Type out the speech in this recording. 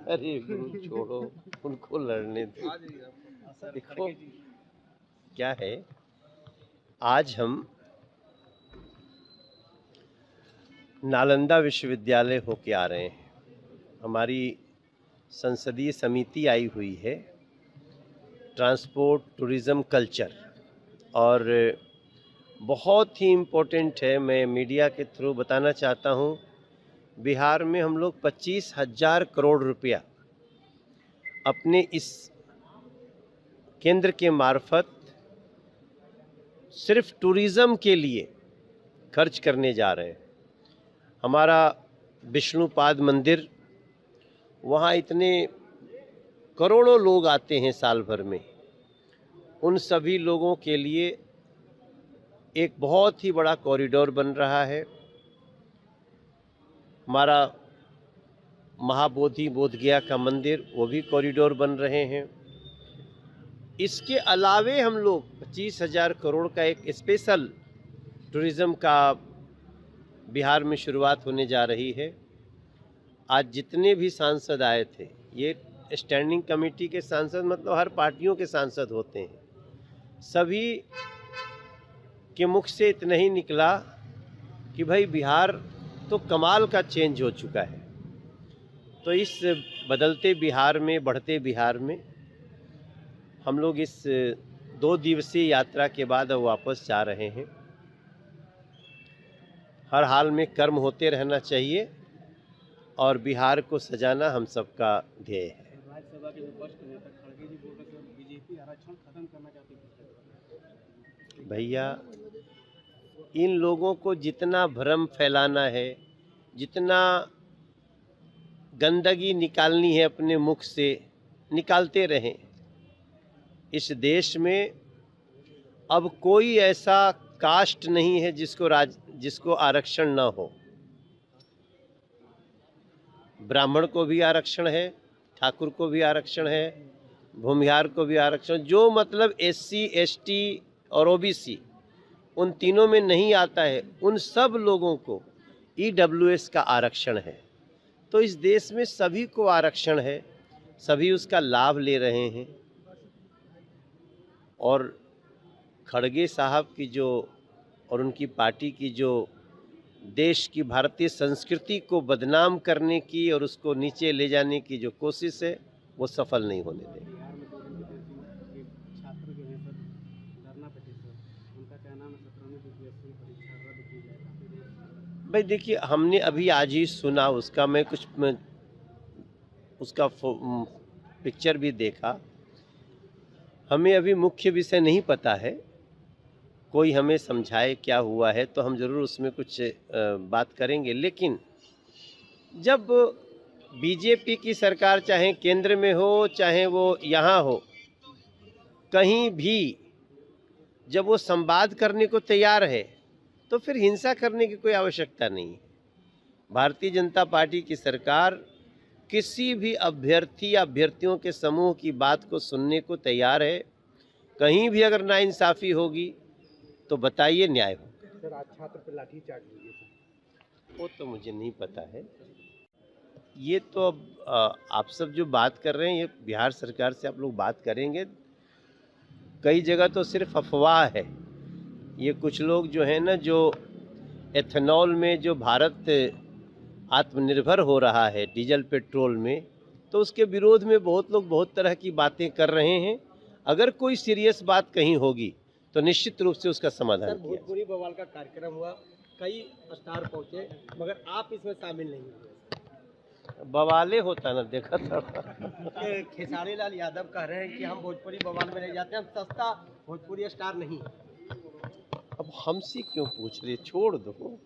अरे गुरु छोड़ो, उनको लड़ने दो। देखो क्या है, आज हम नालंदा विश्वविद्यालय होके आ रहे हैं। हमारी संसदीय समिति आई हुई है, ट्रांसपोर्ट टूरिज़्म कल्चर, और बहुत ही इम्पोर्टेंट है। मैं मीडिया के थ्रू बताना चाहता हूँ, बिहार में हम लोग 25,000 करोड़ रुपया अपने इस केंद्र के मार्फत सिर्फ टूरिज़्म के लिए खर्च करने जा रहे हैं। हमारा विष्णुपाद मंदिर, वहाँ इतने करोड़ों लोग आते हैं साल भर में। उन सभी लोगों के लिए एक बहुत ही बड़ा कॉरिडोर बन रहा है। हमारा महाबोधि बोधगया का मंदिर, वो भी कॉरिडोर बन रहे हैं। इसके अलावे हम लोग 25,000 करोड़ का एक स्पेशल टूरिज़्म का बिहार में शुरुआत होने जा रही है। आज जितने भी सांसद आए थे, ये स्टैंडिंग कमेटी के सांसद मतलब हर पार्टियों के सांसद होते हैं, सभी के मुख से इतना ही निकला कि भाई बिहार तो कमाल का चेंज हो चुका है। तो इस बदलते बिहार में, बढ़ते बिहार में हम लोग इस 2 दिवसीय यात्रा के बाद अब वापस जा रहे हैं। हर हाल में कर्म होते रहना चाहिए और बिहार को सजाना हम सबका ध्येय है। राज्यसभा के विपक्ष के नेता खड़गे जी बोल रहे थे बीजेपी आरक्षण खत्म करना चाहती है। भैया, इन लोगों को जितना भ्रम फैलाना है, जितना गंदगी निकालनी है अपने मुख से, निकालते रहें। इस देश में अब कोई ऐसा कास्ट नहीं है जिसको आरक्षण ना हो। ब्राह्मण को भी आरक्षण है, ठाकुर को भी आरक्षण है, भूमिहार को भी आरक्षण। जो मतलब SC, ST और OBC उन तीनों में नहीं आता है, उन सब लोगों को EWS का आरक्षण है। तो इस देश में सभी को आरक्षण है, सभी उसका लाभ ले रहे हैं। और खड़गे साहब की जो और उनकी पार्टी की जो देश की भारतीय संस्कृति को बदनाम करने की और उसको नीचे ले जाने की जो कोशिश है, वो सफल नहीं होने देंगे। बिहार में 2 दिन के छात्र जो हैं सर धरना पे थे सर, उनका कहना है 17वीं UPSC परीक्षा रद्द की जाए। भाई देखिए, हमने अभी आज ही सुना उसका, मैं उसका पिक्चर भी देखा। हमें अभी मुख्य विषय नहीं पता है, कोई हमें समझाए क्या हुआ है तो हम ज़रूर उसमें कुछ बात करेंगे। लेकिन जब बीजेपी की सरकार चाहे केंद्र में हो चाहे वो यहाँ हो, कहीं भी जब वो संवाद करने को तैयार है तो फिर हिंसा करने की कोई आवश्यकता नहीं है। भारतीय जनता पार्टी की सरकार किसी भी अभ्यर्थी या अभ्यर्थियों के समूह की बात को सुनने को तैयार है। कहीं भी अगर नाइंसाफ़ी होगी तो बताइए, न्याय होगा। सर आज छात्र पर लाठीचार्ज हुई है सर। वो तो मुझे नहीं पता है। ये तो अब आप सब जो बात कर रहे हैं, ये बिहार सरकार से आप लोग बात करेंगे। कई जगह तो सिर्फ अफवाह है। ये कुछ लोग जो हैं ना, जो एथेनॉल में जो भारत आत्मनिर्भर हो रहा है डीजल पेट्रोल में, तो उसके विरोध में बहुत लोग बहुत तरह की बातें कर रहे हैं। अगर कोई सीरियस बात कहीं होगी तो निश्चित रूप से उसका समाधान किया। भोजपुरी बवाल का कार्यक्रम हुआ, कई स्टार पहुंचे, मगर आप इसमें शामिल नहीं हुए। बवाले होता ना देखा था। खेसारी लाल यादव कह रहे हैं कि हम भोजपुरी बवाल में नहीं जाते, हम सस्ता भोजपुरी स्टार नहीं। अब हमसे क्यों पूछ रहे, छोड़ दो।